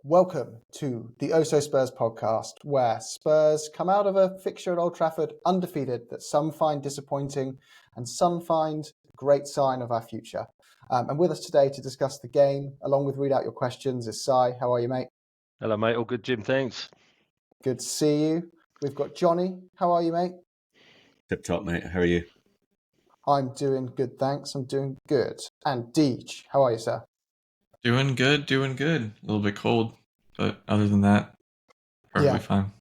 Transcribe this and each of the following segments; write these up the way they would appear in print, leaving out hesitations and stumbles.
Welcome to the Oh So Spurs podcast, where Spurs come out of a fixture at Old Trafford undefeated that some find disappointing and some find a great sign of our future. And with us today to discuss the game, along with read out your questions, is Si. How are you, mate? Hello, mate. All good, Jim. Thanks. Good to see you. We've got Jonny. How are you, mate? Tip top, mate. How are you? I'm doing good, thanks. I'm doing good. And Deej, how are you, sir? Doing good. A little bit cold, but other than that, perfectly fine.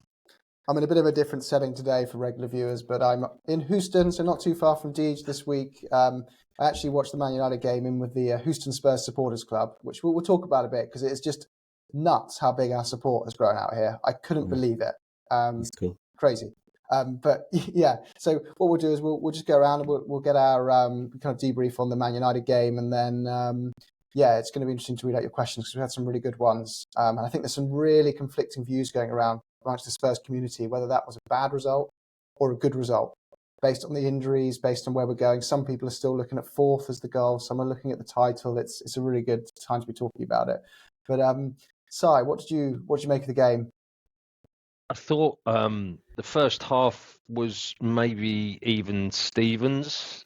I'm in a bit of a different setting today for regular viewers, but I'm in Houston, so not too far from Deej this week. I actually watched the Man United game in with the Houston Spurs Supporters Club, which we'll talk about a bit because it's just nuts how big our support has grown out here. I couldn't believe it. That's cool. Crazy. But yeah, so what we'll do is we'll just go around and we'll get our kind of debrief on the Man United game, and then it's going to be interesting to read out your questions because we had some really good ones. And I think there's some really conflicting views going around amongst the Spurs community, whether that was a bad result or a good result, based on the injuries, based on where we're going. Some people are still looking at fourth as the goal. Some are looking at the title. It's a really good time to be talking about it. But Si, what did you make of the game? I thought the first half was maybe even Stevens.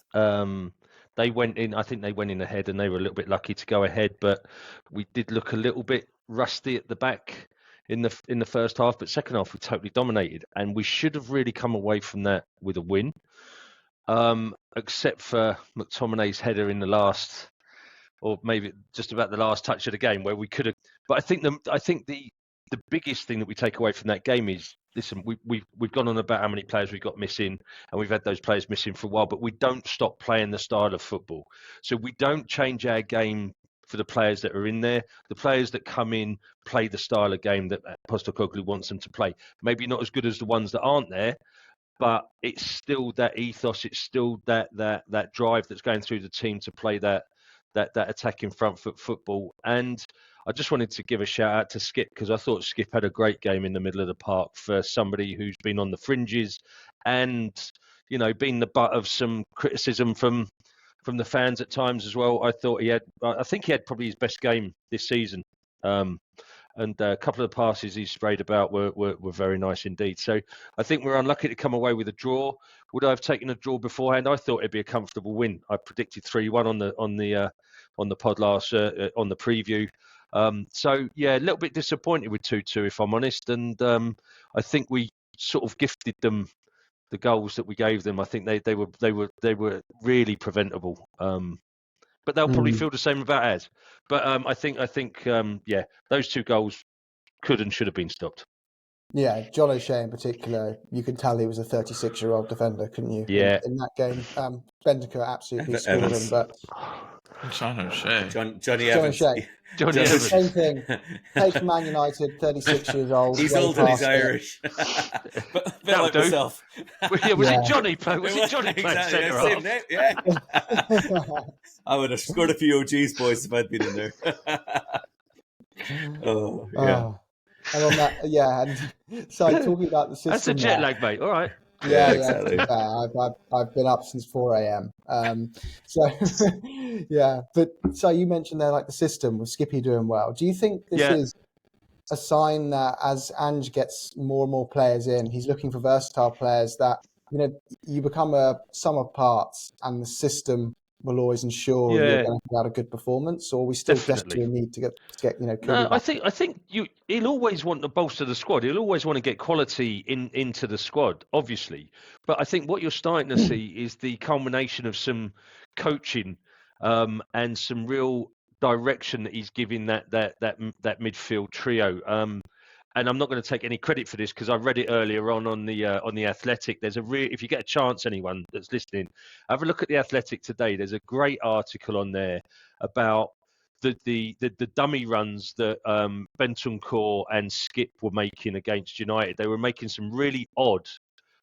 They went in. I think they went in ahead, and they were a little bit lucky to go ahead. But we did look a little bit rusty at the back in the first half. But second half, we totally dominated, and we should have really come away from that with a win, except for McTominay's header in the last, or maybe just about the last touch of the game, where we could have. But I think the biggest thing that we take away from that game is, listen, we've gone on about how many players we've got missing, and we've had those players missing for a while, but we don't stop playing the style of football. So we don't change our game for the players that are in there. The players that come in play the style of game that Postecoglou wants them to play. Maybe not as good as the ones that aren't there, but it's still that ethos. It's still that drive that's going through the team to play that attacking front foot football. And I just wanted to give a shout out to Skip, because I thought Skip had a great game in the middle of the park for somebody who's been on the fringes and, you know, been the butt of some criticism from the fans at times as well. I think he had probably his best game this season. And a couple of the passes he sprayed about were very nice indeed. So I think we're unlucky to come away with a draw. Would I have taken a draw beforehand? I thought it'd be a comfortable win. I predicted 3-1 on the pod last on the preview. So yeah, a little bit disappointed with 2-2, if I'm honest. And I think we sort of gifted them the goals that we gave them. I think they were really preventable. But they'll probably feel the same about ours. But I think those two goals could and should have been stopped. Yeah, John O'Shea in particular, you could tell he was a 36-year-old defender, couldn't you? Yeah. In that game, Bendico absolutely schooled him, but John O'Shea. Johnny Evans. O'Shea. Johnny Evans. Same thing. Take Man United, 36 years old. He's old and he's Irish. But like myself. Was it Johnny playing? Was it Johnny playing centre half? Same name, yeah. I would have scored a few OGs, boys, if I'd been in there. Oh, yeah. And on that, and so talking about the system. That's a jet lag, mate. All right. Yeah, exactly. I've been up since 4 a.m. But so you mentioned there, like the system with Skippy doing well. Do you think this is a sign that as Ange gets more and more players in, he's looking for versatile players, that you become a sum of parts, and the system will always ensure you're going to have a good performance, or are we still desperately need to get No, I think he'll always want to bolster the squad. He'll always want to get quality into the squad, obviously. But I think what you're starting to see is the culmination of some coaching and some real direction that he's giving that midfield trio. And I'm not going to take any credit for this because I read it earlier on the Athletic. If you get a chance, anyone that's listening, have a look at the Athletic today. There's a great article on there about the dummy runs that Bentancur and Skip were making against United. They were making some really odd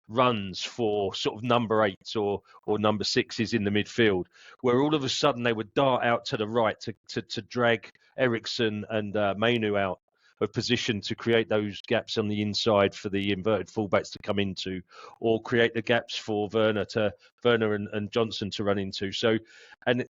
runs for sort of number 8s or number 6s in the midfield, where all of a sudden they would dart out to the right to drag Eriksen and Mainu out of position to create those gaps on the inside for the inverted fullbacks to come into, or create the gaps for Werner and Johnson to run into. So, and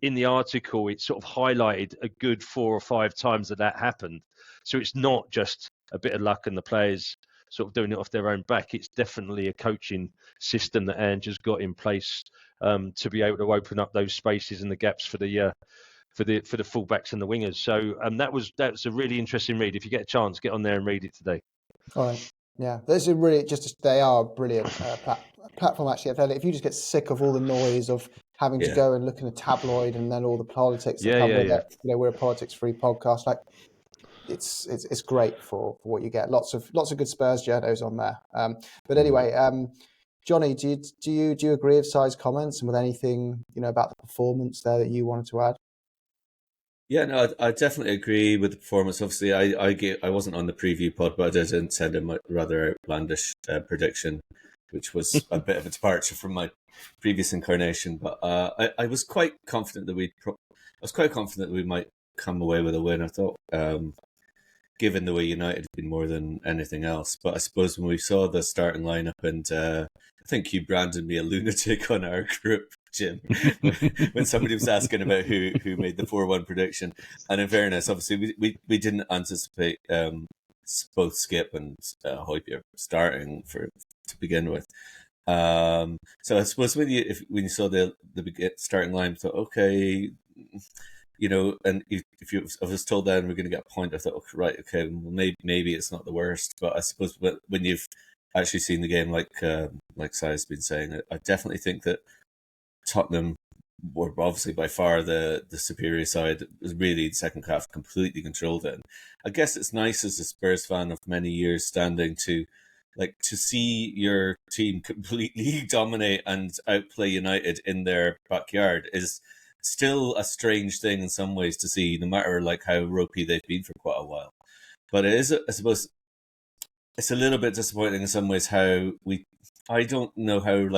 in the article, it sort of highlighted a good 4 or 5 times that happened. So it's not just a bit of luck and the players sort of doing it off their own back. It's definitely a coaching system that Ange has got in place to be able to open up those spaces and the gaps for the fullbacks and the wingers. So that's a really interesting read. If you get a chance, get on there and read it today. All right. Yeah, this is really they are a brilliant platform actually. If you just get sick of all the noise of having to go and look in a tabloid and then all the politics that come with it, we're a politics-free podcast. Like it's great for what you get. Lots of good Spurs journos on there. But anyway, Jonny, do you agree with Sai's comments and with anything about the performance there that you wanted to add? Yeah, no, I definitely agree with the performance. Obviously, I wasn't on the preview pod, but I did send a rather outlandish prediction, which was a bit of a departure from my previous incarnation. But I was quite confident that we might come away with a win. I thought, given the way United have been more than anything else. But I suppose when we saw the starting lineup, and I think you branded me a lunatic on our group, Jim, when somebody was asking about who made the 4-1 prediction. And in fairness, obviously we didn't anticipate both Skip and Højbjerg starting to begin with. So I suppose when you saw the starting line, I thought, okay, and if I was told then we're going to get a point, I thought, right, okay, well, maybe it's not the worst. But I suppose when you've actually seen the game, like Sai's been saying, I definitely think that Tottenham were obviously by far the superior side. It was really the second half completely controlled it. And I guess it's nice as a Spurs fan of many years standing to see your team completely dominate and outplay United in their backyard is still a strange thing in some ways to see, no matter how ropey they've been for quite a while. But it is, I suppose, it's a little bit disappointing in some ways I don't know how,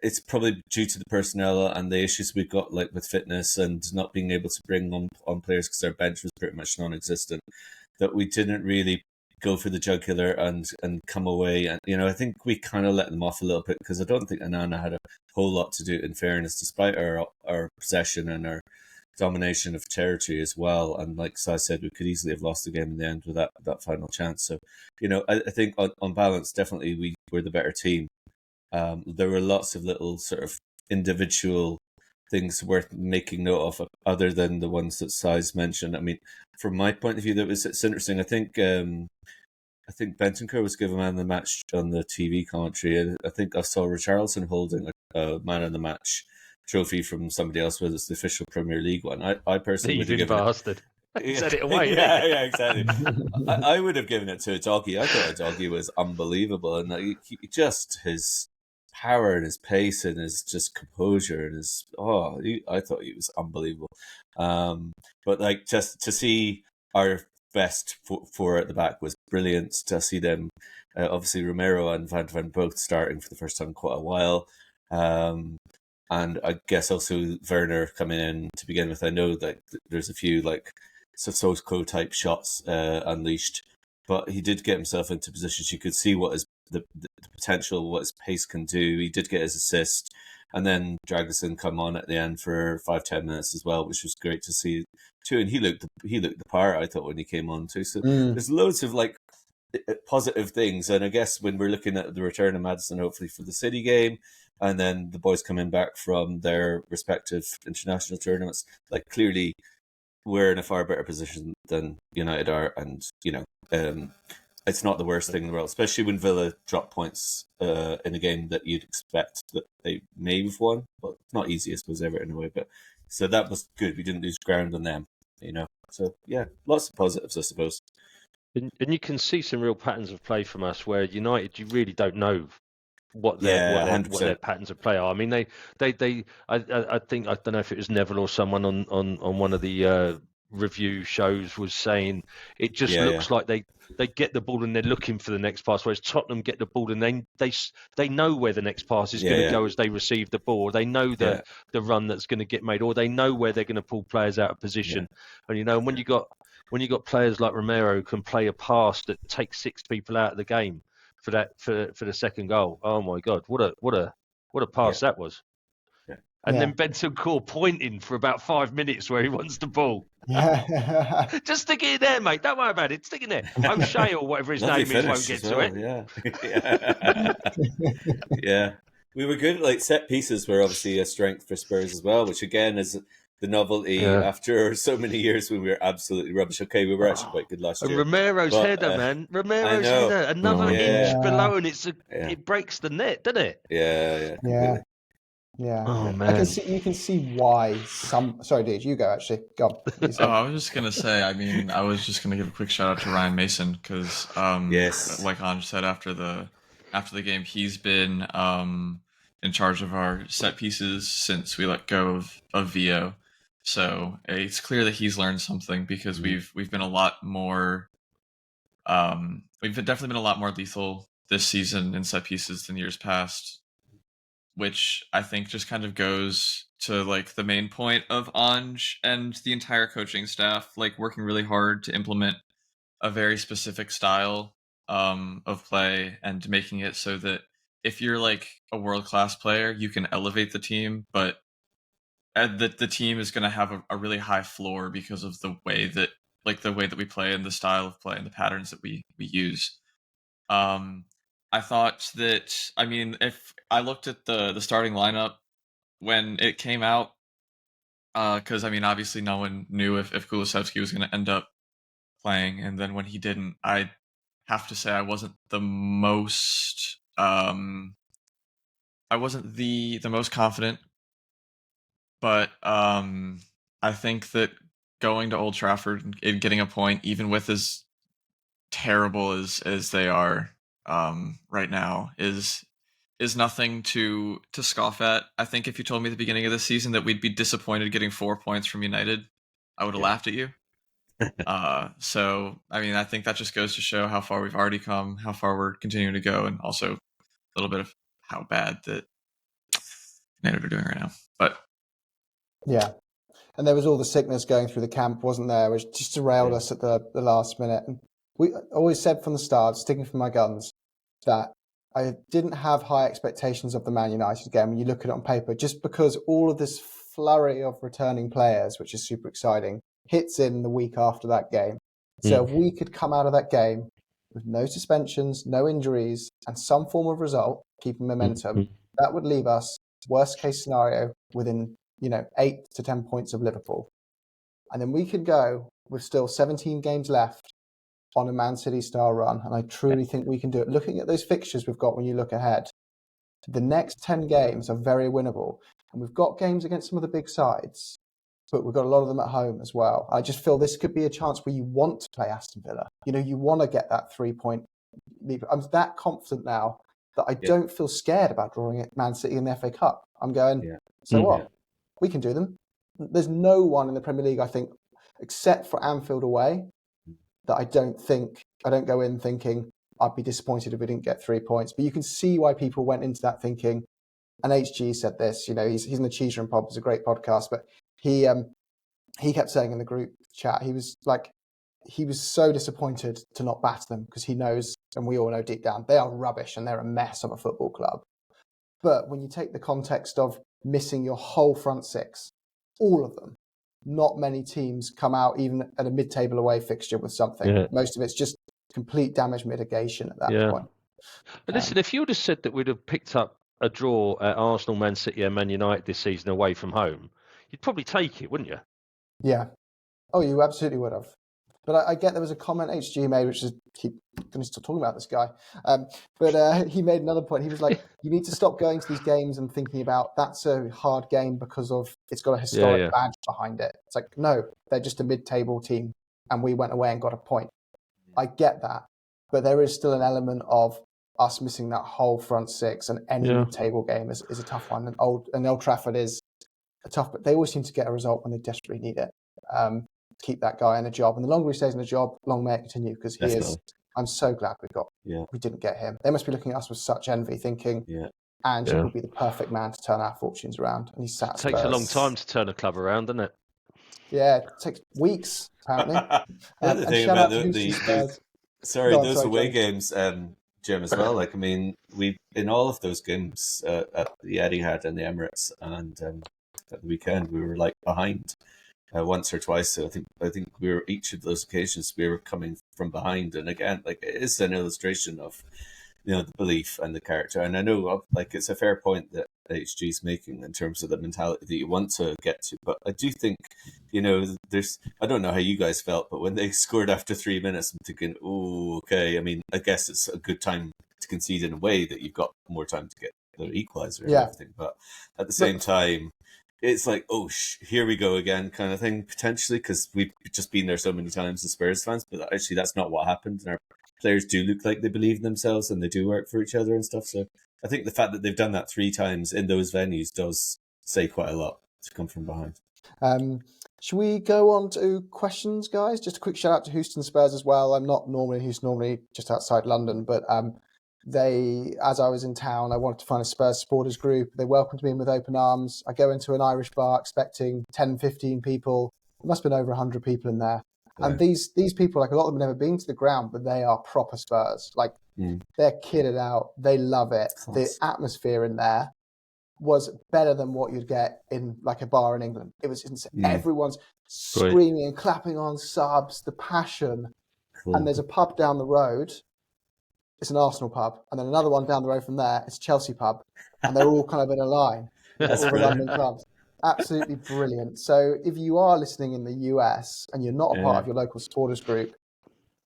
it's probably due to the personnel and the issues we've got with fitness and not being able to bring on players because our bench was pretty much non-existent, that we didn't really go for the jugular and come away. And, I think we kind of let them off a little bit because I don't think Anana had a whole lot to do, in fairness, despite our possession and our domination of territory as well. And like I said, we could easily have lost the game in the end with that final chance. So, I think on balance, definitely we were the better team. There were lots of little sort of individual things worth making note of, other than the ones that Sai's mentioned. I mean, from my point of view, it's interesting. I think Bentancur was given man of the match on the TV commentary, and I think I saw Richarlison holding a man of the match trophy from somebody else, whether it's the official Premier League one. I personally would have given bastard. Set it away. Yeah, exactly. I would have given it to a doggy. I thought a doggy was unbelievable, and just his power and his pace and his just composure and I thought he was unbelievable. But just to see our best four at the back was brilliant. To see them, obviously Romero and Van de Ven both starting for the first time in quite a while. And I guess also Werner coming in to begin with. I know that there's a few Sissoko type shots unleashed, but he did get himself into positions. You could see what his the potential, what his pace can do. He did get his assist, and then Dragusin come on at the end for 5-10 minutes as well, which was great to see too. And he looked the part, I thought, when he came on too. So there's loads of positive things, and I guess when we're looking at the return of Maddison, hopefully for the City game, and then the boys coming back from their respective international tournaments, clearly we're in a far better position than United are, and it's not the worst thing in the world, especially when Villa drop points in a game that you'd expect that they may have won, but it's not easy, I suppose, ever in a way. But so that was good. We didn't lose ground on them, So yeah, lots of positives, I suppose. And you can see some real patterns of play from us, where United, you really don't know what their patterns of play are. I mean, I think, I don't know if it was Neville or someone on one of the review shows was saying it just looks like they get the ball and they're looking for the next pass, whereas Tottenham get the ball and they know where the next pass is going to go as they receive the ball. They know the run that's going to get made, or they know where they're going to pull players out of position. And when you got players like Romero who can play a pass that takes 6 people out of the game for the second goal. Oh my God, what a pass that was! And then Bentancur pointing for about 5 minutes where he wants the ball. Yeah. Just stick it in there, mate. Don't worry about it. Stick it in there. O'Shea or whatever his name is won't get to it. Yeah. Yeah. We were good. Like, set pieces were obviously a strength for Spurs as well, which again is the novelty after so many years when we were absolutely rubbish. Okay, we were actually quite good last year. Romero's header, man. Romero's header. Another inch below, and it breaks the net, doesn't it? Yeah, completely. Yeah. Oh man. You can see why some. Sorry, dude, you go. Actually, go on. I was just gonna say. I mean, I was just gonna give a quick shout out to Ryan Mason because, like Ange said after the game, he's been in charge of our set pieces since we let go of Vio. So it's clear that he's learned something because we've been a lot more. We've definitely been a lot more lethal this season in set pieces than years past, which I think just kind of goes to like the main point of Ange and the entire coaching staff, like working really hard to implement a very specific style of play and making it so that if you're like a world-class player, you can elevate the team, but the team is going to have a really high floor because of the way that we play and the style of play and the patterns that we use. I thought that, I mean, if I looked at the starting lineup when it came out, because I mean, obviously no one knew if Kulusevski was going to end up playing, and then when he didn't, I have to say I wasn't the most confident, but I think that going to Old Trafford and getting a point, even with as terrible as they are right now, is nothing to scoff at. I think if you told me at the beginning of the season that we'd be disappointed getting 4 points from United, I would have laughed at you. So, I mean, I think that just goes to show how far we've already come, how far we're continuing to go, and also a little bit of how bad that United are doing right now. But yeah. And there was all the sickness going through the camp, wasn't there, which just derailed us at the last minute. And we always said from the start, sticking from my guns, that I didn't have high expectations of the Man United game when you look at it on paper, just because all of this flurry of returning players, which is super exciting, hits in the week after that game. So if we could come out of that game with no suspensions, no injuries, and some form of result, keeping momentum, that would leave us, worst case scenario, within 8 to 10 points of Liverpool. And then we could go with still 17 games left on a Man City style run. And I truly think we can do it. Looking at those fixtures we've got when you look ahead, the next 10 games are very winnable. And we've got games against some of the big sides, but we've got a lot of them at home as well. I just feel this could be a chance where you want to play Aston Villa. You want to get that 3-point lead. I'm that confident now that I don't feel scared about drawing at Man City in the FA Cup. I'm going, what? We can do them. There's no one in the Premier League, I think, except for Anfield away, that I don't go in thinking I'd be disappointed if we didn't get 3 points. But you can see why people went into that thinking, and HG said this, he's in the Cheese Room Pod, it's a great podcast, but he kept saying in the group chat, he was so disappointed to not batter them because he knows, and we all know deep down, they are rubbish and they're a mess of a football club. But when you take the context of missing your whole front six, all of them, not many teams come out even at a mid-table away fixture with something. Yeah. Most of it's just complete damage mitigation at that point. But listen, if you would have said that we'd have picked up a draw at Arsenal, Man City and Man United this season away from home, you'd probably take it, wouldn't you? Yeah. Oh, you absolutely would have. But I get there was a comment HG made, which is, keep going to stop talking about this guy. But he made another point. He was like, you need to stop going to these games and thinking about that's a hard game because of it's got a historic badge behind it. It's like, no, they're just a mid-table team and we went away and got a point. I get that. But there is still an element of us missing that whole front six, and any mid-table game is a tough one. And Old Trafford is a tough, but they always seem to get a result when they desperately need it. Keep that guy in a job, and the longer he stays in a job, long may it continue, because he is. I'm so glad we didn't get him. They must be looking at us with such envy, thinking Ange would be the perfect man to turn our fortunes around, and he's sat. It takes a long time to turn a club around, doesn't it? Yeah, it takes weeks apparently. The thing about those away games, Jim, as well. Like, I mean, we in all of those games at the Etihad and the Emirates, and at the weekend we were like behind once or twice. So I think we were each of those occasions we were coming from behind, and again, like it is an illustration of the belief and the character. And I know like it's a fair point that HG is making in terms of the mentality that you want to get to, but I do think there's I don't know how you guys felt, but when they scored after 3 minutes, I'm thinking, oh, okay. I mean, I guess it's a good time to concede in a way that you've got more time to get the equaliser and everything, but at the same time it's like, oh, here we go again kind of thing, potentially, because we've just been there so many times as Spurs fans, but actually that's not what happened, and our players do look like they believe in themselves and they do work for each other and stuff. So I think the fact that they've done that 3 times in those venues does say quite a lot to come from behind. Should we go on to questions, guys? Just a quick shout out to Houston Spurs as well. I'm not normally in Houston, normally just outside London, but as I was in town, I wanted to find a Spurs supporters group. They welcomed me in with open arms. I go into an Irish bar expecting 10, 15 people. There must have been over 100 people in there. Yeah. And these people, like a lot of them have never been to the ground, but they are proper Spurs. Like they're kitted out. They love it. The atmosphere in there was better than what you'd get in like a bar in England. It was insane. Everyone's screaming and clapping on subs, the passion. Cool. And there's a pub down the road. It's an Arsenal pub. And then another one down the road from there, it's a Chelsea pub. And they're all kind of in a line. That's all the London clubs. Absolutely brilliant. So if you are listening in the US and you're not a part of your local supporters group,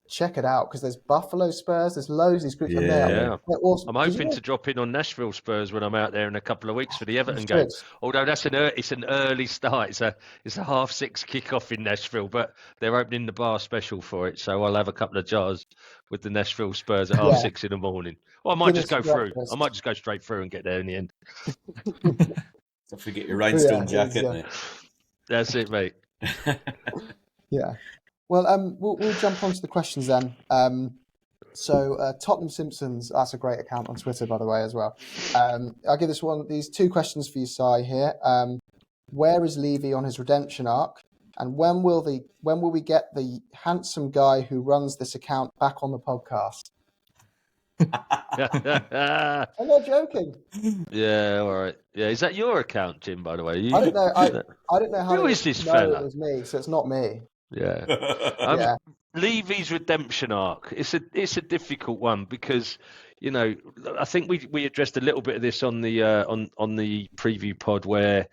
check it out, because there's Buffalo Spurs, there's loads of these groups. They're awesome. I'm hoping to drop in on Nashville Spurs when I'm out there in a couple of weeks for the Everton game. Although it's an early start. It's a 6:30 kickoff in Nashville, but they're opening the bar special for it, so I'll have a couple of jars with the Nashville Spurs at 6:30 in the morning. Well, I might just go through. I might just go straight through and get there in the end. Don't forget your rhinestone jacket, mate. That's it, mate. Yeah. Well, we'll jump onto the questions then. So Tottenham Simpsons, that's a great account on Twitter, by the way, as well. I'll give these 2 questions for you, Si, here. Where is Levy on his redemption arc? And when will we get the handsome guy who runs this account back on the podcast? I'm not joking. Yeah, all right. Yeah, is that your account, Jim? By the way, I don't know. I don't know how. Who is this fella? It was me, so it's not me. Yeah. Levy's redemption arc. It's a difficult one because I think we addressed a little bit of this on the on the preview pod where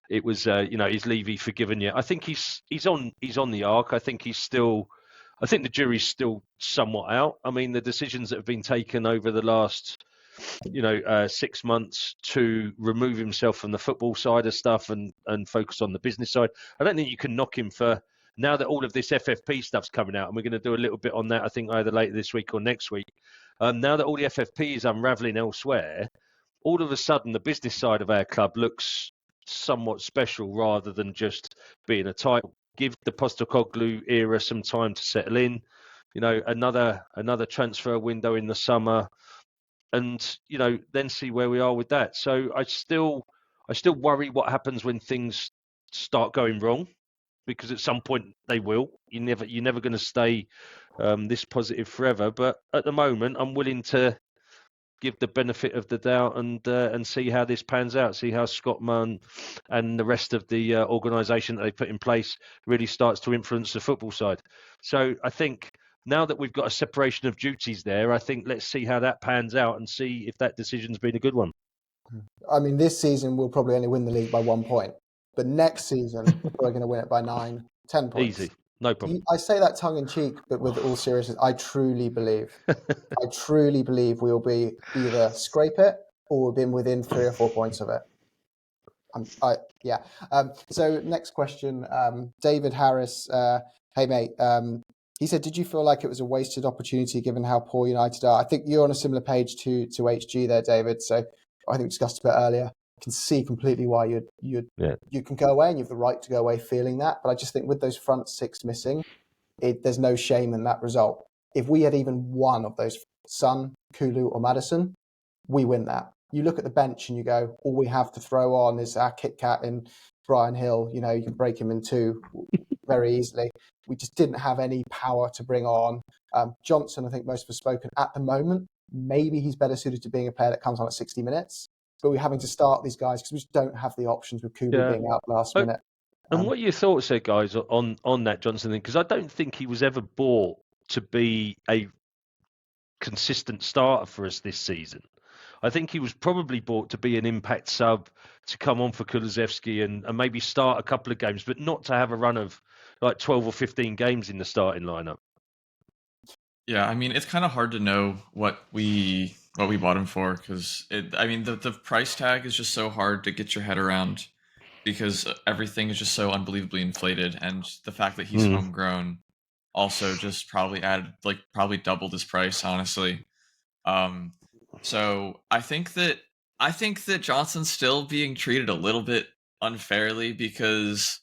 it was is Levy forgiven yet? I think he's on the arc. I think the jury's still somewhat out. I mean, the decisions that have been taken over the last 6 months to remove himself from the football side of stuff and focus on the business side. I don't think you can knock him for, now that all of this FFP stuff's coming out, and we're going to do a little bit on that, I think either later this week or next week. Now that all the FFP is unravelling elsewhere, all of a sudden the business side of our club looks somewhat special rather than just being a title. Give the Postecoglou era some time to settle in, another transfer window in the summer, and then see where we are with that. So I still worry what happens when things start going wrong, because at some point they will. You're never going to stay this positive forever. But at the moment, I'm willing to give the benefit of the doubt and see how this pans out. See how Scott Munn and the rest of the organisation that they put in place really starts to influence the football side. So I think now that we've got a separation of duties there, I think let's see how that pans out and see if that decision's been a good one. I mean, this season we'll probably only win the league by 1 point, but next season we're going to win it by 9, 10 points. Easy. No problem. I say that tongue in cheek, but with all seriousness, I truly believe we will be either scrape it or we've been within 3 or 4 points of it. So next question, David Harris. Hey mate, he said, did you feel like it was a wasted opportunity given how poor United are? I think you're on a similar page to HG there, David. So I think we discussed a bit earlier. I can see completely why you can go away and you have the right to go away feeling that. But I just think with those front 6 missing, there's no shame in that result. If we had even one of those, Son, Kulu or Maddison, we win that. You look at the bench and you go, all we have to throw on is our Kit Kat in Brian Hill. You can break him in 2 very easily. We just didn't have any power to bring on. Johnson, I think most have spoken at the moment, maybe he's better suited to being a player that comes on at 60 minutes. But we're having to start these guys because we just don't have the options with Kubo being out last minute. And what are your thoughts there, guys, on that Johnson thing? Because I don't think he was ever bought to be a consistent starter for us this season. I think he was probably bought to be an impact sub, to come on for Kulusevski and maybe start a couple of games, but not to have a run of like 12 or 15 games in the starting lineup. Yeah, I mean, it's kind of hard to know what we bought him for, because the price tag is just so hard to get your head around, because everything is just so unbelievably inflated, and the fact that he's homegrown also just probably doubled his price, honestly. So I think that Johnson's still being treated a little bit unfairly, because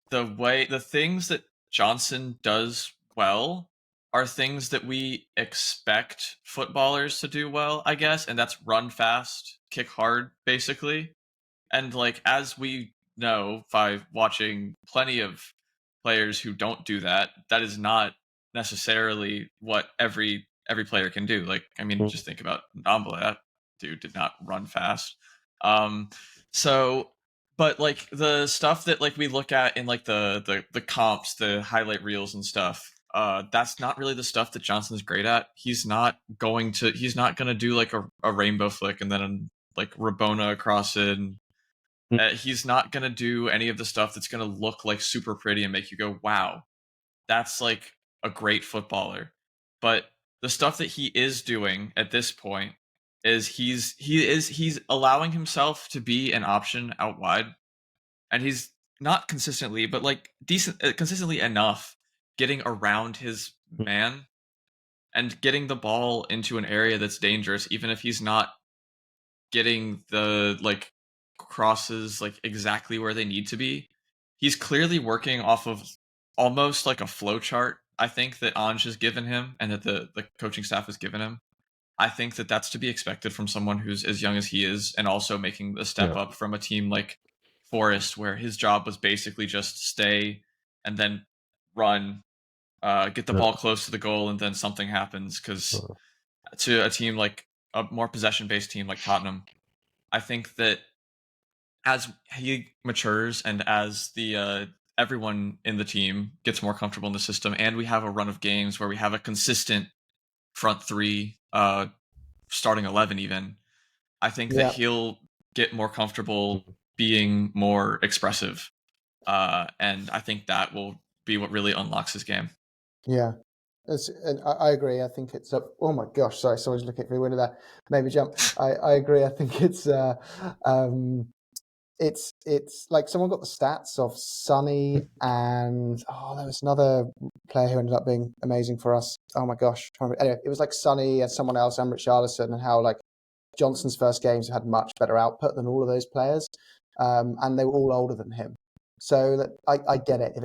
the things that Johnson does well are things that we expect footballers to do well, I guess, and that's run fast, kick hard, basically. And like, as we know by watching plenty of players who don't do that, that is not necessarily what every player can do. Like, I mean, just think about Ndombele. That dude did not run fast. But like the stuff that like we look at in like the comps, the highlight reels and stuff, that's not really the stuff that Johnson's great at. He's not gonna do like a rainbow flick and then like Rabona across it. He's not gonna do any of the stuff that's gonna look like super pretty and make you go, wow, that's like a great footballer. But the stuff that he is doing at this point is he's allowing himself to be an option out wide, and he's not consistently, but like consistently enough getting around his man and getting the ball into an area that's dangerous, even if he's not getting the like crosses like exactly where they need to be. He's clearly working off of almost like a flow chart, I think, that Ange has given him and that the coaching staff has given him. I think that that's to be expected from someone who's as young as he is, and also making the step up from a team like Forest, where his job was basically just stay and then run, get the ball close to the goal, and then something happens. Because to a team like a more possession-based team like Tottenham, I think that as he matures and as the everyone in the team gets more comfortable in the system, and we have a run of games where we have a consistent front three, starting 11 even, I think that he'll get more comfortable being more expressive, and I think that will be what really unlocks his game. Yeah, and I agree. I think it's up. Oh my gosh, sorry, someone's looking through the window there. Made me jump. I agree. I think it's like someone got the stats of Sonny and there was another player who ended up being amazing for us. Oh my gosh. Anyway, it was like Sonny and someone else, and Richarlison, and how like Johnson's first games had much better output than all of those players, and they were all older than him. So that I get it.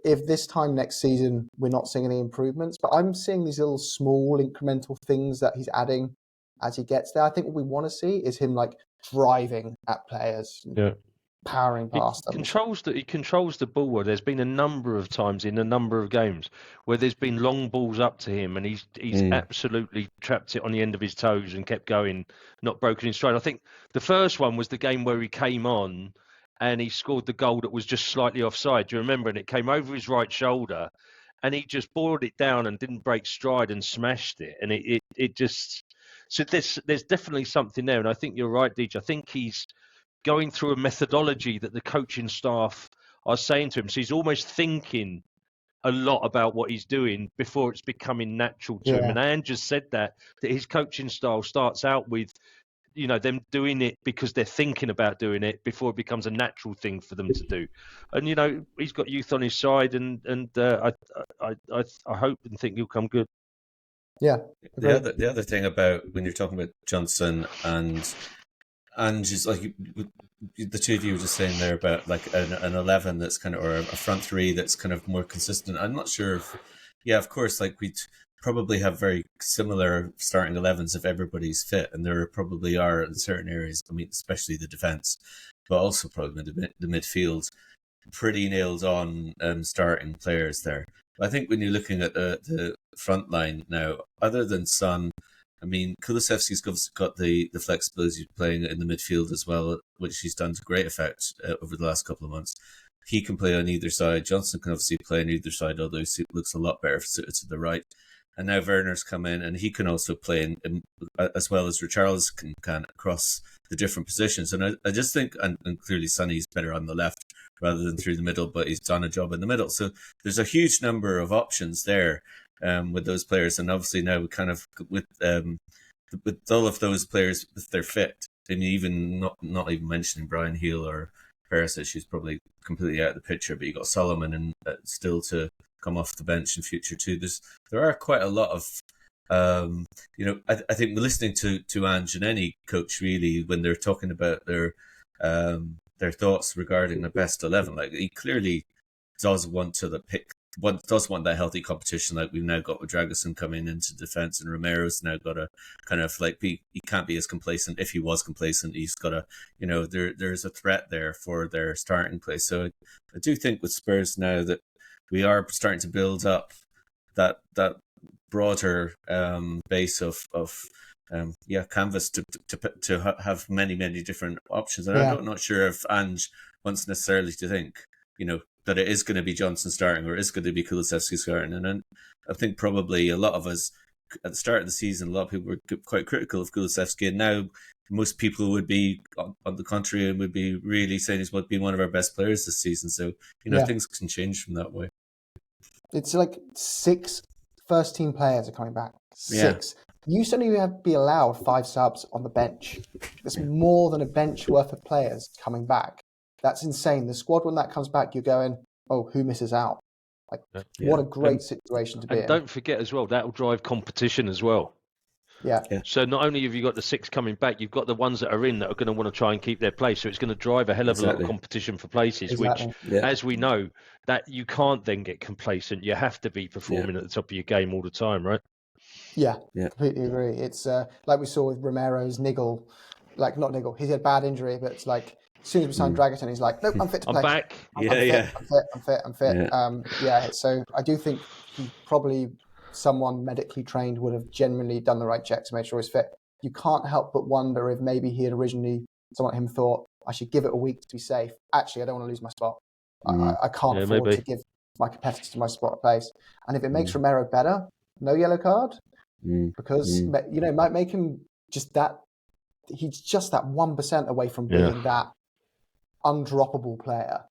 If this time next season we're not seeing any improvements, but I'm seeing these little small incremental things that he's adding as he gets there. I think what we want to see is him like driving at players, powering past them. He controls the ball well. There's been a number of times in a number of games where there's been long balls up to him, and he's absolutely trapped it on the end of his toes and kept going, not broken in stride. I think the first one was the game where he came on and he scored the goal that was just slightly offside. Do you remember? And it came over his right shoulder, and he just boiled it down and didn't break stride and smashed it. And it just... So there's definitely something there. And I think you're right, Deej. I think he's going through a methodology that the coaching staff are saying to him. So he's almost thinking a lot about what he's doing before it's becoming natural to him. And Ange just said that his coaching style starts out with, them doing it because they're thinking about doing it before it becomes a natural thing for them to do. And, he's got youth on his side, and I hope and think he'll come good. Yeah. The other thing about when you're talking about Johnson and just like the two of you were just saying there about like an 11 that's kind of, or a front three that's kind of more consistent. I'm not sure if, of course, like we'd probably have very similar starting 11s if everybody's fit, and there probably are in certain areas. I mean, especially the defense, but also probably the midfield, pretty nailed on starting players there. I think when you're looking at the front line now, other than Son I mean, Kulusevski's got the flexibility of playing in the midfield as well, which he's done to great effect over the last couple of months. He can play on either side. Johnson can obviously play on either side, although he looks a lot better suited to the right. And now Werner's come in, and he can also play in as well as Richarlison can across the different positions. And I just think, and clearly Sonny's better on the left rather than through the middle, but he's done a job in the middle. So there's a huge number of options there with those players. And obviously now we kind of, with all of those players, if they're fit, and even not even mentioning Brian Heel or Perisic, who's probably completely out of the picture, but you got Solomon and still to come off the bench in future too. There are quite a lot of I think listening to Ange and any coach really when they're talking about their thoughts regarding the best 11, like he clearly does want that healthy competition. Like we've now got with Dragusin coming into defence, and Romero's now got to kind of like he can't be as complacent. If he was complacent, he's got to, there's a threat there for their starting place. So I do think with Spurs now that we are starting to build up that broader base of canvas to have many different options. And I'm not sure if Ange wants necessarily to think, that it is going to be Johnson starting or it is going to be Kulusevski starting. And I think probably a lot of us at the start of the season, a lot of people were quite critical of Kulusevski, and now most people would be on the contrary and would be really saying he's been one of our best players this season. So things can change from that way. It's like 6 first-team players are coming back. 6. You used to only be allowed 5 subs on the bench. There's more than a bench worth of players coming back. That's insane. The squad, when that comes back, you're going, oh, who misses out? Like, what a great situation to be in. And don't forget as well, that'll drive competition as well. Yeah. So not only have you got the 6 coming back, you've got the ones that are in that are going to want to try and keep their place. So it's going to drive a hell of a lot of competition for places, which, as we know, that you can't then get complacent. You have to be performing at the top of your game all the time, right? Yeah, completely agree. It's like we saw with Romero's niggle, like not niggle, he had a bad injury, but it's like as soon as we signed Dragusin, he's like, nope, I'm fit to play. I'm back. I'm fit. So I do think he probably, someone medically trained would have genuinely done the right checks to make sure he's fit. You can't help but wonder if maybe he had originally, someone like him thought, I should give it a week to be safe. Actually, I don't want to lose my spot. I can't afford to give my competitors my spot a place. And if it makes Romero better, no yellow card, because might make him just that. He's just that 1% away from being that undroppable player.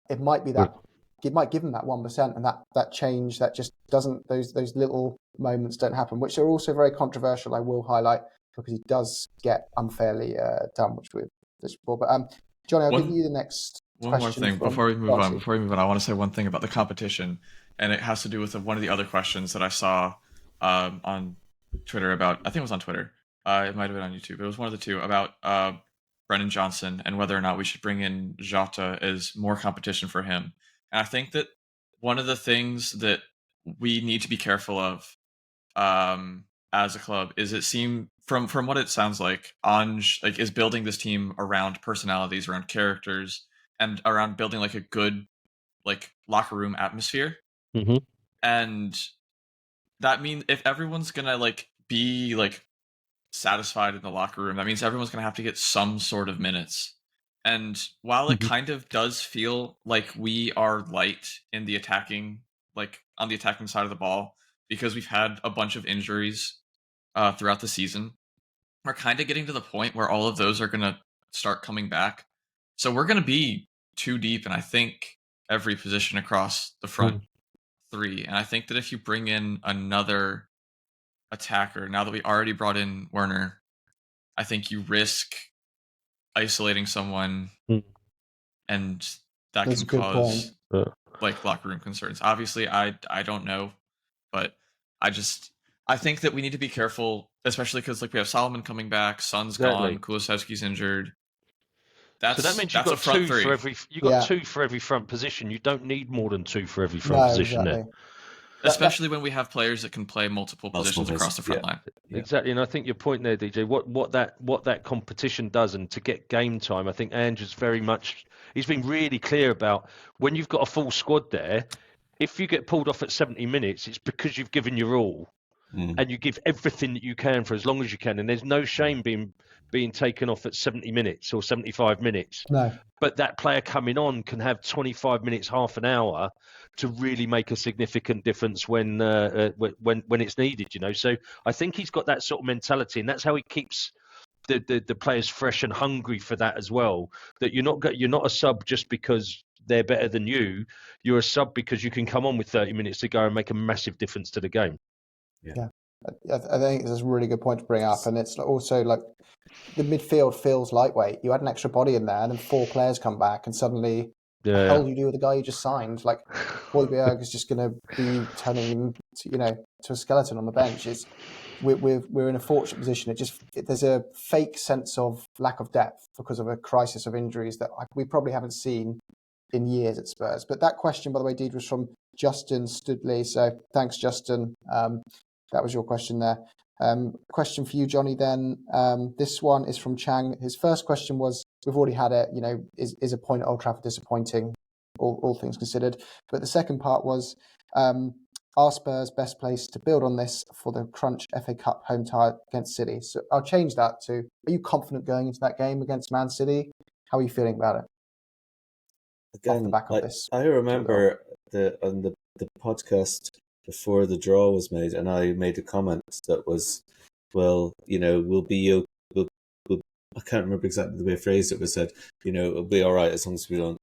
It might be that. It might give him that 1%, and that change that just doesn't. Those little moments don't happen, which are also very controversial. I will highlight because he does get unfairly done, which we've discussed before. But Jonny, I'll give you the next. One more thing before we move on. I want to say one thing about the competition, and it has to do with one of the other questions that I saw on Twitter about. I think it was on Twitter. It might have been on YouTube. It was one of the two about Brennan Johnson and whether or not we should bring in Jota as more competition for him. And I think that one of the things that we need to be careful of as a club is it seems from what it sounds like, Ange is building this team around personalities, around characters, and around building a good locker room atmosphere. Mm-hmm. And that means if everyone's gonna be satisfied in the locker room, that means everyone's gonna have to get some sort of minutes. And while it kind of does feel like we are light in the attacking, on the attacking side of the ball, because we've had a bunch of injuries throughout the season, we're kind of getting to the point where all of those are going to start coming back. So we're going to be too deep, and I think every position across the front 3. And I think that if you bring in another attacker, now that we already brought in Werner, I think you risk isolating someone, and that can cause locker room concerns. Obviously, I don't know, but I think that we need to be careful, especially because we have Solomon coming back, Son's gone, Kulusevski's injured. So that means you've got 2 for every. You've got 2 for every front position. You don't need more than 2 for every front position there. Especially when we have players that can play multiple positions across the front line. Exactly, and I think your point there, DJ, what that competition does, and to get game time, I think Ange is he's been really clear about when you've got a full squad there, if you get pulled off at 70 minutes, it's because you've given your all. and you give everything that you can for as long as you can. And there's no shame being taken off at 70 minutes or 75 minutes. No. But that player coming on can have 25 minutes, half an hour to really make a significant difference when it's needed, So I think he's got that sort of mentality, and that's how he keeps the players fresh and hungry for that as well. That you're not a sub just because they're better than you. You're a sub because you can come on with 30 minutes to go and make a massive difference to the game. Yeah. I think this is a really good point to bring up, and it's also like the midfield feels lightweight. You add an extra body in there, and then 4 players come back, and suddenly, what the hell do you do with the guy you just signed? Like, Højbjerg is just going to be turning, to a skeleton on the bench. We're in a fortunate position. There's a fake sense of lack of depth because of a crisis of injuries that we probably haven't seen in years at Spurs. But that question, by the way, Deed, was from Justin Studley. So thanks, Justin. That was your question there. Question for you, Jonny, then. This one is from Chang. His first question was, we've already had it, is a point at Old Trafford disappointing, all things considered? But the second part was, are Spurs best placed to build on this for the crunch FA Cup home tie against City? So I'll change that to, are you confident going into that game against Man City? How are you feeling about it? Again, off the back of this. I remember on the podcast before the draw was made, and I made a comment that was, well, we'll be, I can't remember exactly the way I phrased it, but said, it'll be all right as long as we don't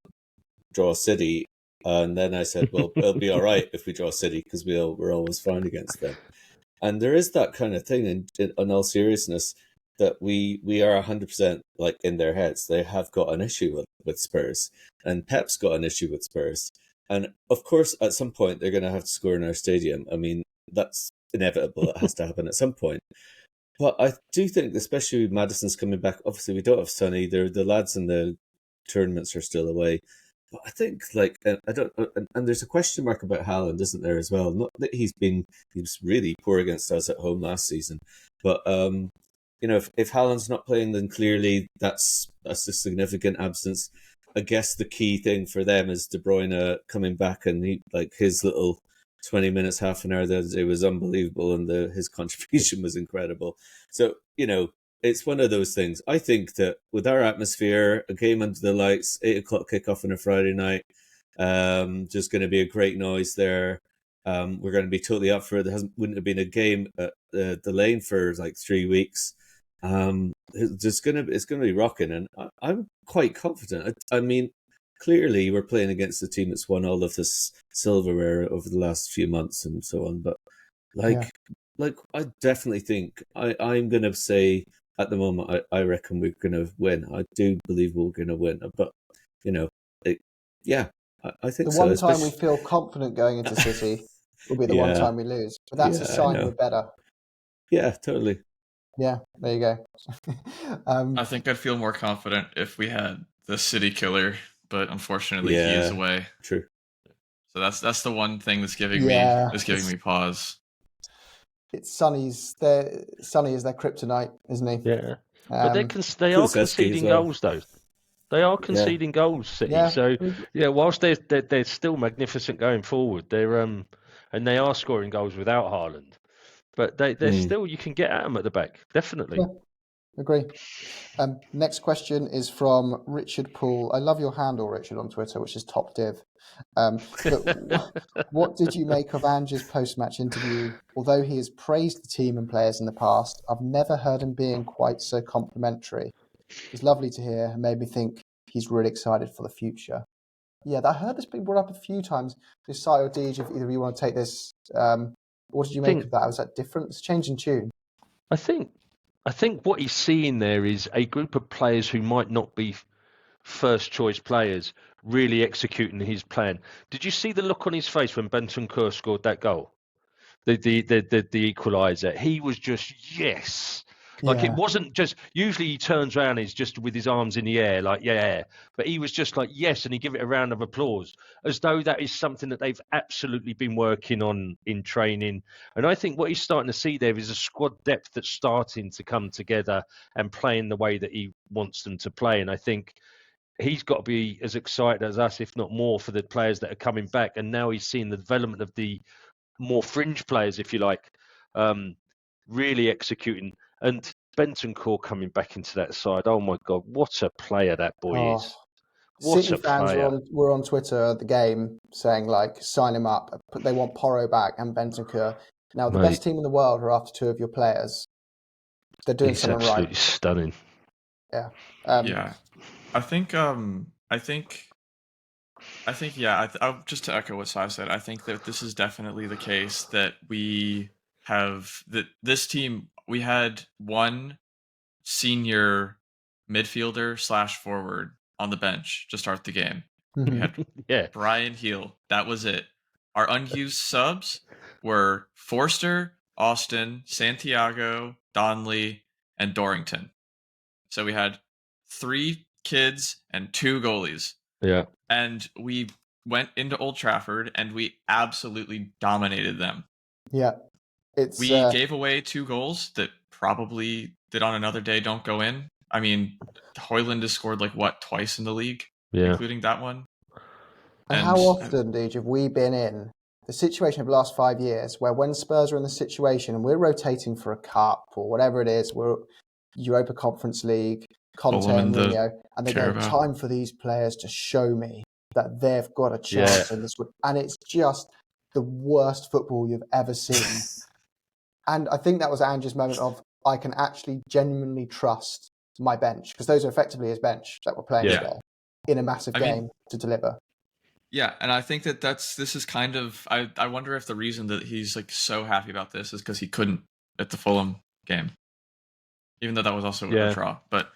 draw City. And then I said, well, it'll be all right if we draw City because we're always fine against them. And there is that kind of thing in all seriousness that we are 100% like in their heads. They have got an issue with Spurs, and Pep's got an issue with Spurs. And of course, at some point, they're going to have to score in our stadium. I mean, that's inevitable. It has to happen at some point. But I do think, especially Maddison's coming back, obviously we don't have Sonny. The lads in the tournaments are still away. But I think, and there's a question mark about Haaland, isn't there, as well? Not that he was really poor against us at home last season. But, if Haaland's not playing, then clearly that's a significant absence. I guess the key thing for them is De Bruyne coming back, and his little 20 minutes, half an hour the other day was unbelievable, and his contribution was incredible. So, it's one of those things. I think that with our atmosphere, a game under the lights, 8:00 kickoff on a Friday night, just going to be a great noise there. We're going to be totally up for it. Wouldn't have been a game at the Lane for 3 weeks. It's going to be rocking, and I'm quite confident. I mean, clearly we're playing against a team that's won all of this silverware over the last few months and so on. But I definitely think I'm going to say at the moment I reckon we're going to win. I do believe we're going to win. But I think the one time we feel confident going into City will be the one time we lose. But that's a sign we're better. Yeah, totally. Yeah, there you go. I think I'd feel more confident if we had the City killer, but unfortunately he is away. True. So that's the one thing that's giving me pause. It's Sonny is their kryptonite, isn't he? Yeah, but they are conceding goals though. They are conceding goals, City. Yeah. So whilst they're still magnificent going forward, they're and they are scoring goals without Haaland. But they're still, you can get at them at the back, definitely. Yeah, agree. Next question is from Richard Poole. I love your handle, Richard, on Twitter, which is top div. What did you make of Ange's post-match interview? Although he has praised the team and players in the past, I've never heard him being quite so complimentary. It's lovely to hear and made me think he's really excited for the future. Yeah, I heard this being brought up a few times. This side or Deej, if either of you want to take this. What did you make of that? Was that different? It's a change in tune. I think what he's seeing there is a group of players who might not be first choice players really executing his plan. Did you see the look on his face when Bentancur scored that goal? The equaliser. He was just yes. It wasn't just, usually he turns around and he's just with his arms in the air, but he was just like, yes, and he give it a round of applause, as though that is something that they've absolutely been working on in training. And I think what he's starting to see there is a squad depth that's starting to come together and playing the way that he wants them to play. And I think he's got to be as excited as us, if not more, for the players that are coming back. And now he's seeing the development of the more fringe players, if you like, really executing. And Bentancur coming back into that side. Oh my God, what a player that boy is! What City a fans player! were on Twitter at the game saying like, sign him up. They want Porro back and Bentancur. Now the best team in the world are after two of your players. They're doing something right. Absolutely stunning. Yeah. Yeah. I think just to echo what Sai said, I think that this is definitely the case that we have this team. We had one senior midfielder / forward on the bench to start the game. We had Brian Heel. That was it. Our unused subs were Forster, Austin, Santiago, Donley, and Dorrington. So we had 3 kids and 2 goalies. Yeah. And we went into Old Trafford and we absolutely dominated them. Yeah. We gave away 2 goals that probably that on another day don't go in. I mean, Højlund has scored twice in the league, including that one. And how often, Deej, have we been in the situation of the last 5 years where when Spurs are in the situation and we're rotating for a cup or whatever it is, we're Europa Conference League, Conte and Mourinho, and they go, time for these players to show me that they've got a chance in this. And it's just the worst football you've ever seen. And I think that was Ange's moment of, I can actually genuinely trust my bench, because those are effectively his bench that were playing today in a massive game to deliver. Yeah, and I think this is kind of, I wonder if the reason that he's so happy about this is because he couldn't at the Fulham game, even though that was also a draw. But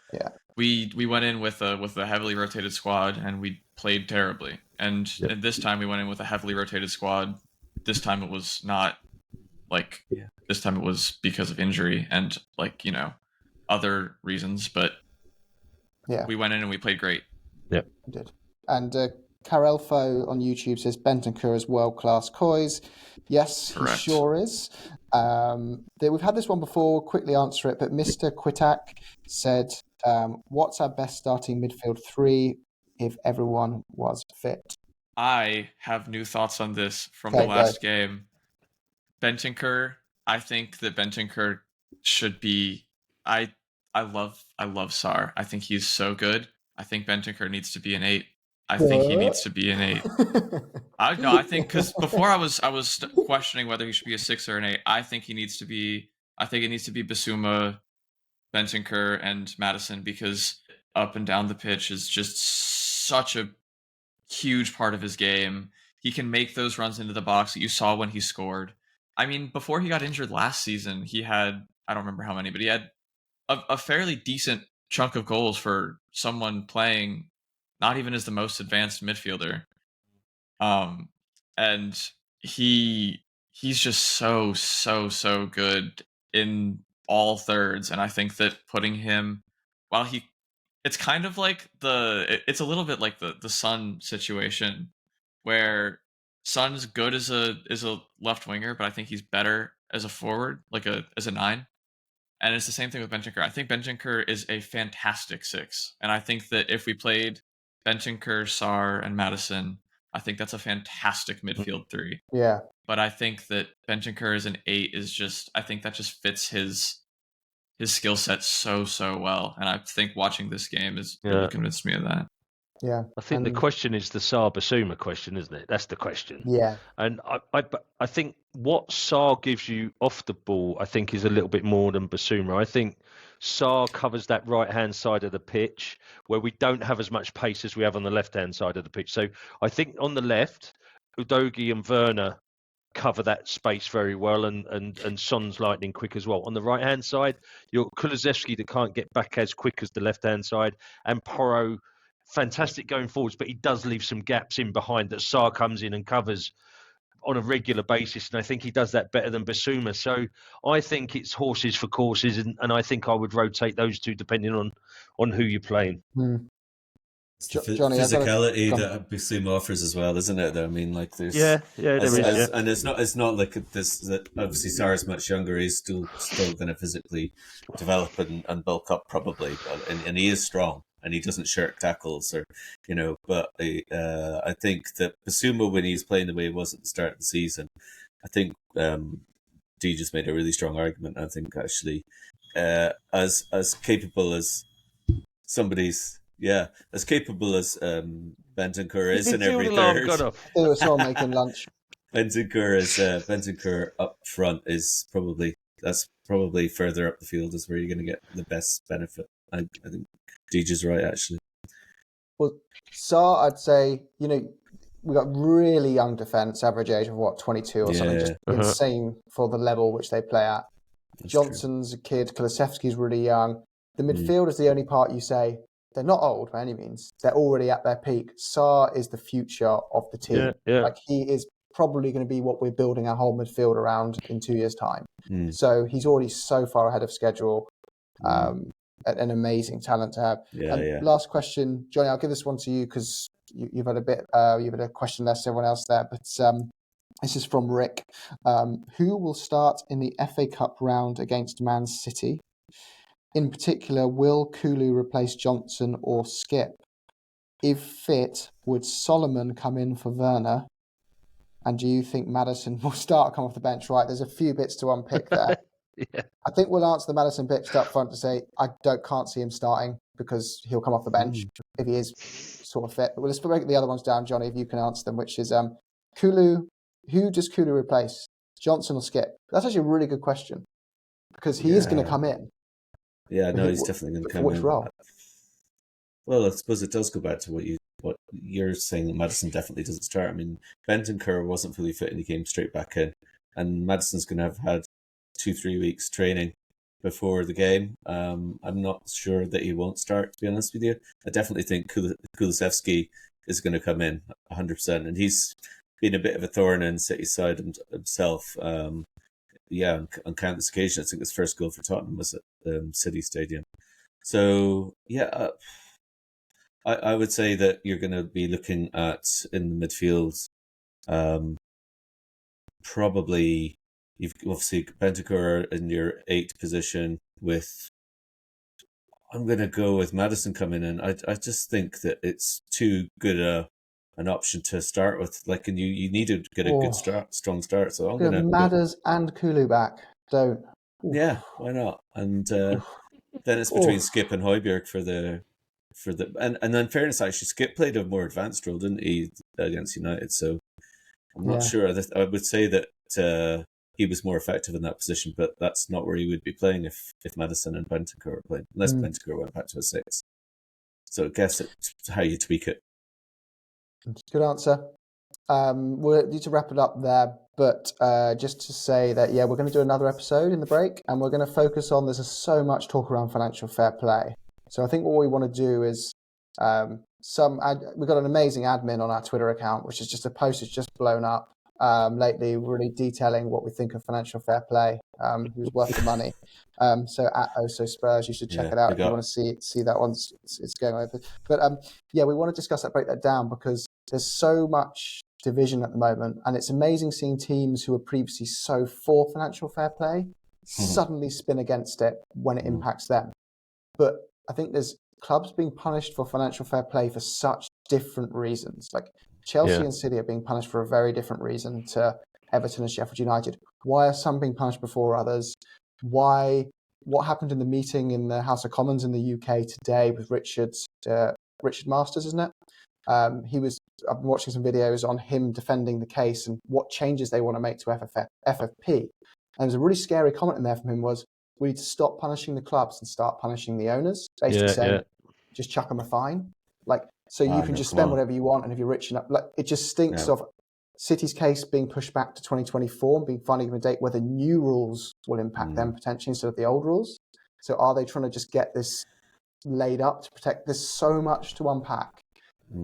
we went in with a heavily rotated squad and we played terribly. And this time we went in with a heavily rotated squad. This time it was not this time it was because of injury and other reasons. But we went in and we played great. Yeah, we did. And Carelfo on YouTube says Bentancur is world-class Coys. Yes, correct. He sure is. We've had this one before, quickly answer it, but Mr. Quitak said, what's our best starting midfield 3 if everyone was fit? I have new thoughts on this from the last game. Bentancur, I think that Bentancur should be... I love Sarr. I think he's so good. I think Bentancur needs to be an 8. I think he needs to be an 8. I think because before I was questioning whether he should be a 6 or an 8. I think it needs to be Bissouma, Bentancur, and Maddison, because up and down the pitch is just such a huge part of his game. He can make those runs into the box that you saw when he scored. I mean, before he got injured last season, he had, I don't remember how many, but he had a fairly decent chunk of goals for someone playing not even as the most advanced midfielder. And he's just so good in all thirds. And I think that putting him, it's kind of like it's a little bit like the Son situation, where Son's good as a left winger, but I think he's better as a forward, as a 9. And it's the same thing with Bentancur. I think Bentancur is a fantastic 6. And I think that if we played Bentancur, Sarr, and Maddison, I think that's a fantastic midfield 3. Yeah. But I think that Bentancur as an 8 is just, I think that just fits his skill set so well. And I think watching this game has really convinced me of that. Yeah. I think the question is the Sarr Bissouma question, isn't it? That's the question. Yeah. And I think what Sarr gives you off the ball, I think, is a little bit more than Bissouma. I think Sarr covers that right-hand side of the pitch where we don't have as much pace as we have on the left-hand side of the pitch. So I think on the left, Udogie and Werner cover that space very well, and Son's lightning quick as well. On the right-hand side, you're Kulusevski that can't get back as quick as the left-hand side, and Porro, fantastic going forwards, but he does leave some gaps in behind that Sarr comes in and covers on a regular basis, and I think he does that better than Bissouma. So I think it's horses for courses, and I think I would rotate those two depending on who you're playing. It's the Jonny, physicality that Bissouma offers as well, isn't it? I mean, there's there is, and it's not like this that obviously Sarr's much younger. He's still going to physically develop and bulk up probably, and he is strong. And he doesn't shirk tackles, but I think that Bissouma, when he's playing the way he was at the start of the season, I think Dee just made a really strong argument. I think actually, as capable as as capable as Bentancur is in every third. They were all making lunch. Bentancur up front is probably further up the field is where you're going to get the best benefit. I think Deej's right, actually. Well, Sarr, I'd say, we got really young defence, average age of 22 or something, just insane for the level which they play at. That's Johnson's true. A kid, Kulusevski's really young. The midfield is the only part you say, they're not old by any means. They're already at their peak. Sarr is the future of the team. Yeah. Like, he is probably going to be what we're building our whole midfield around in 2 years' time. So he's already so far ahead of schedule. An amazing talent to have. Last question, Jonny, I'll give this one to you because you've had a question less than everyone else there, but this is from Rick. Who will start in the FA Cup round against Man City? In particular, will Kulu replace Johnson or Skip? If fit, would Solomon come in for Werner? And do you think Maddison will start, come off the bench? Right, there's a few bits to unpick there. I think we'll answer the Maddison bit up front to say I can't see him starting because he'll come off the bench if he is sort of fit. But let's break the other ones down, Jonny, if you can answer them, which is Kulu. Who does Kulu replace, Johnson or Skip? That's actually a really good question because he is going to come in. Yeah, no, he's definitely going to come in. Which role? Well, I suppose it does go back to what you're saying, that Maddison definitely doesn't start. I mean, Bentancur wasn't fully fit and he came straight back in. And Maddison's going to have had 2-3 weeks training before the game. I'm not sure that he won't start, to be honest with you. I definitely think Kulusevski is going to come in 100%. And he's been a bit of a thorn in City's side himself. On countless occasions. I think his first goal for Tottenham was at City Stadium. So, I would say that you're going to be looking at, in the midfield, probably, you've obviously Bentancur in your 8th position with, I'm going to go with Maddison coming in. I just think that it's too good an option to start with. Like, and you need to get a good strong start. So I'm going to Madders and Kulu back. Don't. Yeah, why not? And then it's between Skip and Højbjerg for the and then fairness, actually, Skip played a more advanced role, didn't he, against United? So I'm not sure. I would say that he was more effective in that position, but that's not where he would be playing if Maddison and Bentancur were playing, unless Bentancur went back to a 6. So I guess it's how you tweak it. Good answer. We'll need to wrap it up there, but just to say that, we're going to do another episode in the break, and we're going to focus on, there's so much talk around financial fair play. So I think what we want to do is, we've got an amazing admin on our Twitter account, which is just a post that's just blown up lately, really detailing what we think of financial fair play, who's worth the money. So at Also Spurs, you should check it out if you want to see that one. It's going over. But we want to discuss that, break that down, because there's so much division at the moment, and it's amazing seeing teams who were previously so for financial fair play suddenly spin against it when it impacts them. But I think there's clubs being punished for financial fair play for such different reasons. Like Chelsea and City are being punished for a very different reason to Everton and Sheffield United. Why are some being punished before others? What happened in the meeting in the House of Commons in the UK today with Richard Masters, isn't it? I've been watching some videos on him defending the case and what changes they want to make to FFP. And there's a really scary comment in there from him was, we need to stop punishing the clubs and start punishing the owners. Basically saying, just chuck them a fine. Like, so you can just spend whatever you want, and if you're rich enough, like, it just stinks of City's case being pushed back to 2024 and being finally given a date where the new rules will impact them potentially instead of the old rules. So are they trying to just get this laid up to protect? There's so much to unpack.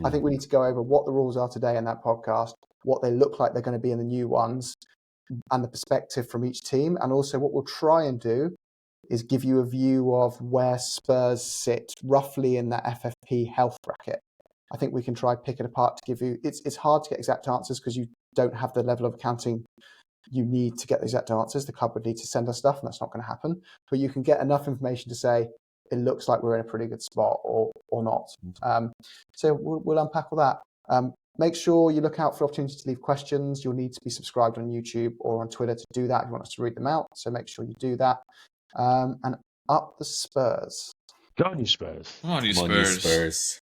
I think we need to go over what the rules are today in that podcast, what they look like they're going to be in the new ones, and the perspective from each team. And also what we'll try and do is give you a view of where Spurs sit roughly in that FFP health bracket. I think we can try pick it apart to give you, it's hard to get exact answers because you don't have the level of accounting you need to get the exact answers. The club would need to send us stuff, and that's not going to happen. But you can get enough information to say, it looks like we're in a pretty good spot or not. So we'll unpack all that. Make sure you look out for the opportunity to leave questions. You'll need to be subscribed on YouTube or on Twitter to do that if you want us to read them out. So make sure you do that. And up the Spurs. Go on, you Spurs. Come on, you Come on, Spurs. you Spurs.